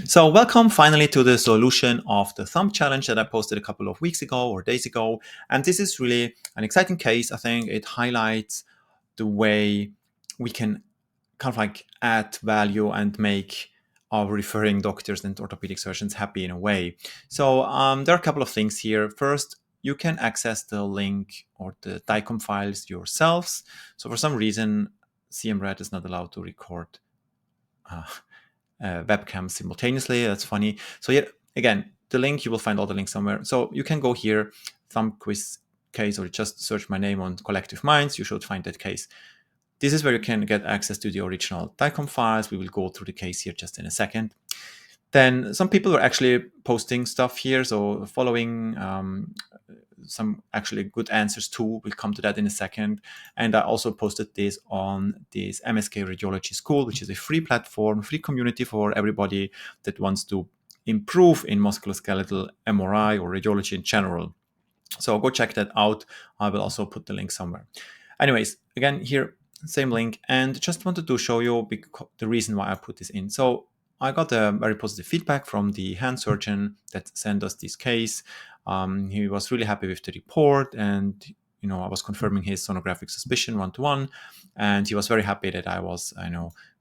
So welcome finally to the solution of the thumb challenge that I posted a couple of weeks ago or days ago. And this is really an exciting case. I think it highlights the way we can kind of like add value and make our referring doctors and orthopedic surgeons happy in a way. So there are a couple of things here. First, you can access the link or the DICOM files yourselves. So for some reason, CMRAD is not allowed to record webcam simultaneously. That's funny. So yeah, again, the link, you will find all the links somewhere. So you can go here, thumb quiz case, or just search my name on Collective Minds. You should find that case. This is where you can get access to the original DICOM files. We will go through the case here just in a second. Then some people are actually posting stuff here. So following some actually good answers too. We'll come to that in a second. And I also posted this on this MSK Radiology School, which is a free platform, free community for everybody that wants to improve in musculoskeletal MRI or radiology in general. So go check that out. I will also put the link somewhere. Anyways, again, here, same link. And just wanted to show you the reason why I put this in. So I got a very positive feedback from the hand surgeon that sent us this case. He was really happy with the report, and I was confirming his sonographic suspicion 1-to-1, and he was very happy that I was,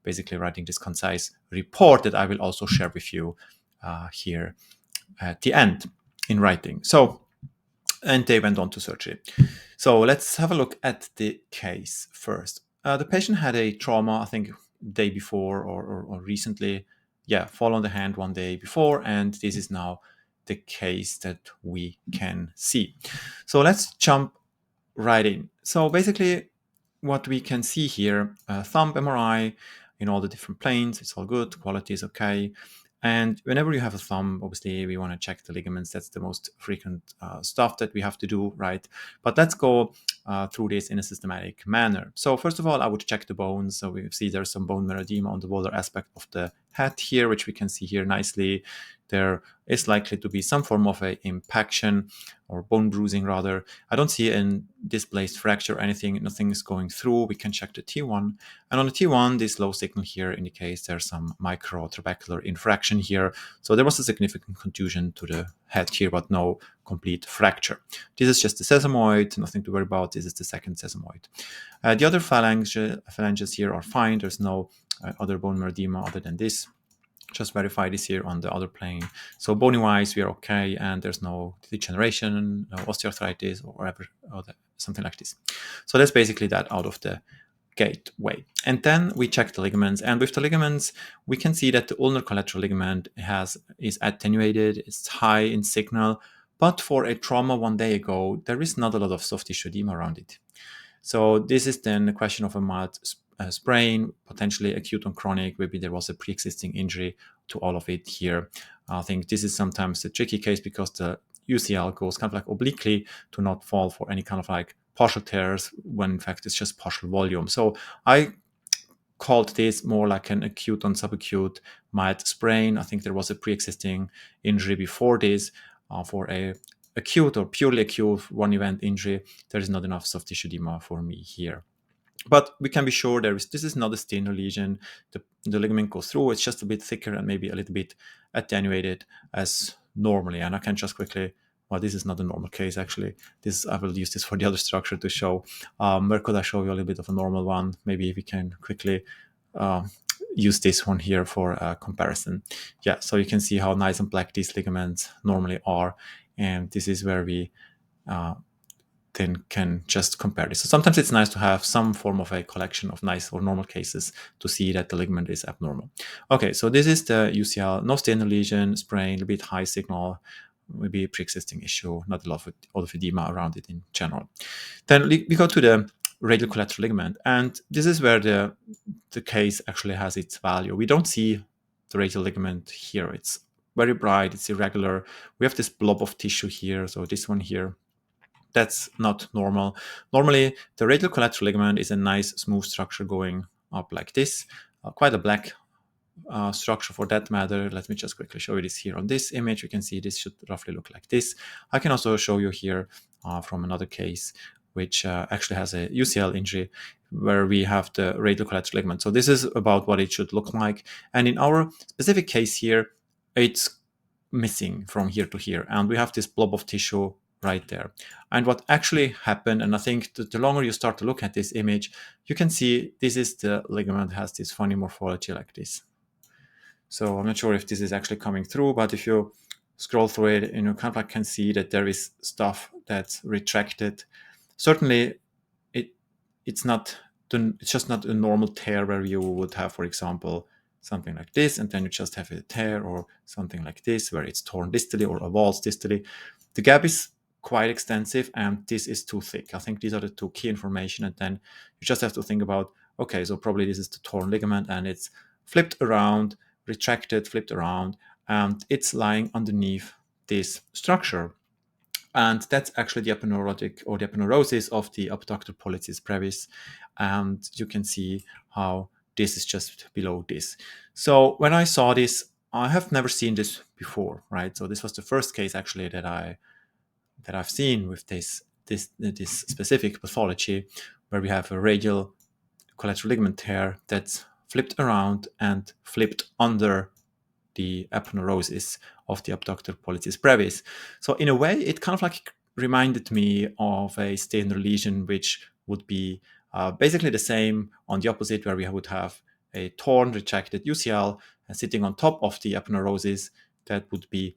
basically writing this concise report that I will also share with you here at the end in writing. So, and they went on to surgery. So let's have a look at the case first. The patient had a trauma, I think, day before or recently. Yeah, fall on the hand one day before, and this is now the case that we can see. So let's jump right in. So basically, what we can see here, thumb MRI in all the different planes, it's all good, quality is okay. And whenever you have a thumb, obviously we want to check the ligaments. That's the most frequent stuff that we have to do, right? But let's go through this in a systematic manner. So first of all, I would check the bones. So we see there's some bone marrow edema on the volar aspect of the head here, which we can see here nicely. There is likely to be some form of a impaction or bone bruising rather. I don't see a displaced fracture or anything. Nothing is going through. We can check the T1. And on the T1, this low signal here indicates there's some microtrabecular infraction here. So there was a significant contusion to the head here, but no complete fracture. This is just the sesamoid, nothing to worry about. This is the second sesamoid. The other phalanges here are fine. There's no other bone marrow edema other than this. Just verify this here on the other plane. So bony-wise, we are okay, and there's no degeneration, no osteoarthritis, or whatever, or something like this. So that's basically that out of the gateway. And then we check the ligaments, and with the ligaments, we can see that the ulnar collateral ligament is attenuated, it's high in signal, but for a trauma one day ago, there is not a lot of soft tissue edema around it. So this is then a question of a mild sprain, potentially acute on chronic. Maybe there was a pre-existing injury to all of it here. I think this is sometimes a tricky case because the UCL goes kind of like obliquely to not fall for any kind of like partial tears when in fact it's just partial volume. So I called this more like an acute on subacute mild sprain. I think there was a pre-existing injury before this for a acute or purely acute one event injury. There is not enough soft tissue edema for me here. But we can be sure this is not a Stener lesion. The ligament goes through. It's just a bit thicker and maybe a little bit attenuated as normally. And I can just quickly, well, this is not a normal case actually. I will use this for the other structure to show. Where could I show you a little bit of a normal one? Maybe we can quickly use this one here for a comparison. Yeah, so you can see how nice and black these ligaments normally are. And this is where we then can just compare this. So sometimes it's nice to have some form of a collection of nice or normal cases to see that the ligament is abnormal. Okay, so this is the UCL, no Stener lesion, sprain, a bit high signal, maybe a pre-existing issue, not a lot of edema around it in general. Then we go to the radial collateral ligament, and this is where the case actually has its value. We don't see the radial ligament here. It's very bright, it's irregular. We have this blob of tissue here, so this one here, that's not normal. Normally, the radial collateral ligament is a nice smooth structure going up like this, quite a black structure for that matter. Let me just quickly show you this here on this image. You can see this should roughly look like this. I can also show you here from another case, which actually has a UCL injury where we have the radial collateral ligament. So this is about what it should look like. And in our specific case here, it's missing from here to here, and we have this blob of tissue right there. And what actually happened, and I think the longer you start to look at this image, you can see this is the ligament, has this funny morphology like this. So I'm not sure if this is actually coming through, but if you scroll through it, you kind of like can see that there is stuff that's retracted. Certainly, it's just not a normal tear where you would have, for example, something like this, and then you just have a tear, or something like this where it's torn distally or a valse distally. The gap is quite extensive, and this is too thick. I think these are the two key information, and then you just have to think about, okay, so probably this is the torn ligament, and it's flipped around, retracted, flipped around, and it's lying underneath this structure. And that's actually the aponeurotic or the aponeurosis of the abductor pollicis brevis. And you can see how this is just below this. So when I saw this, I have never seen this before, right? So this was the first case actually that I've seen with this specific pathology, where we have a radial collateral ligament tear that's flipped around and flipped under the aponeurosis of the abductor pollicis brevis. So in a way, it kind of like reminded me of a Stener lesion, which would be basically the same on the opposite, where we would have a torn, retracted UCL sitting on top of the aponeurosis that would be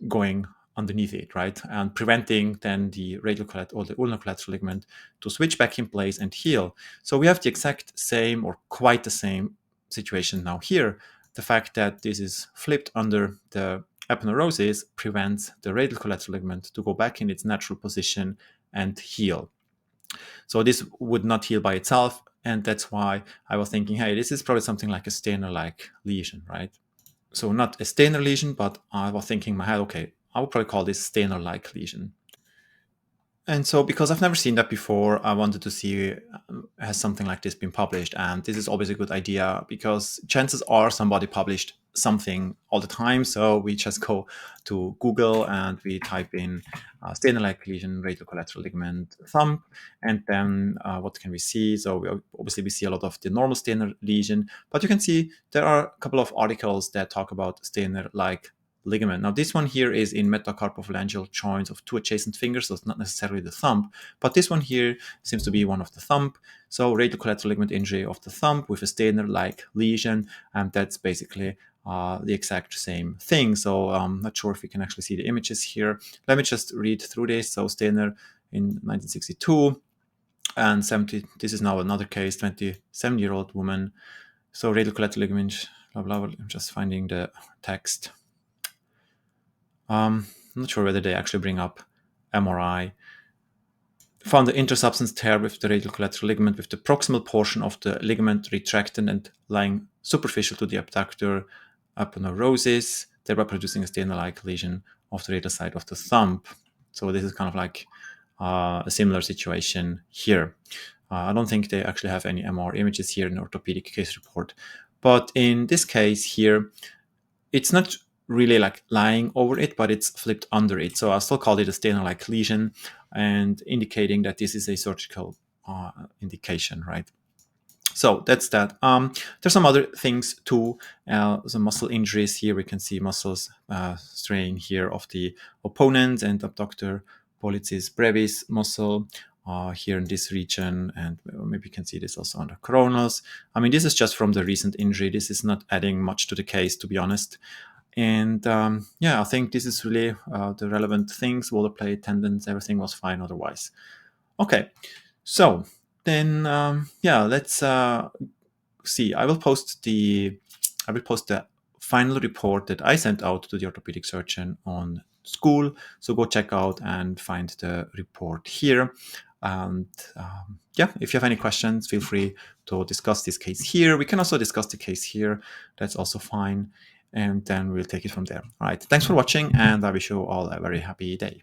going underneath it, right? And preventing then the radial collateral or the ulnar collateral ligament to switch back in place and heal. So we have the exact same, or quite the same situation now here. The fact that this is flipped under the aponeurosis prevents the radial collateral ligament to go back in its natural position and heal. So this would not heal by itself, and that's why I was thinking, hey, this is probably something like a Stener-like lesion, right? So not a Stener lesion, but I was thinking in my head, okay, I would probably call this Stener-like lesion. And so because I've never seen that before, I wanted to see, has something like this been published? And this is always a good idea, because chances are somebody published something all the time. So we just go to Google and we type in Stener-like lesion, radial collateral ligament, thumb, and then what can we see? So obviously we see a lot of the normal Stener lesion, but you can see there are a couple of articles that talk about Stener-like ligament. Now this one here is in metacarpophalangeal joints of two adjacent fingers, so it's not necessarily the thumb, but this one here seems to be one of the thumb. So radial collateral ligament injury of the thumb with a Stener-like lesion, and that's basically the exact same thing. So I'm not sure if we can actually see the images here. Let me just read through this. So Stener in 1962 and 70. This is now another case, 27-year-old woman. So radial collateral ligament, blah, blah, blah. I'm just finding the text. I'm not sure whether they actually bring up MRI. Found the intersubstance tear with the radial collateral ligament, with the proximal portion of the ligament retracted and lying superficial to the abductor aponeurosis, thereby producing a Stener-like lesion of the radial side of the thumb. So this is kind of like a similar situation here. I don't think they actually have any MR images here in the orthopedic case report. But in this case here, it's not really like lying over it, but it's flipped under it. So I still call it a Stener-like lesion, and indicating that this is a surgical indication, right? So that's that. There's some other things too. Some muscle injuries here. We can see muscles straying here of the opponent and abductor pollicis brevis muscle here in this region, and maybe you can see this also on the coronals. I mean, this is just from the recent injury. This is not adding much to the case, to be honest. And yeah, I think this is really the relevant things. Water plate, tendons, everything was fine otherwise. Okay, so then yeah, let's see. I will post the final report that I sent out to the orthopedic surgeon on school. So go check out and find the report here. And yeah, if you have any questions, feel free to discuss this case here. We can also discuss the case here. That's also fine. And then we'll take it from there. All right. Thanks for watching, and I wish you all a very happy day.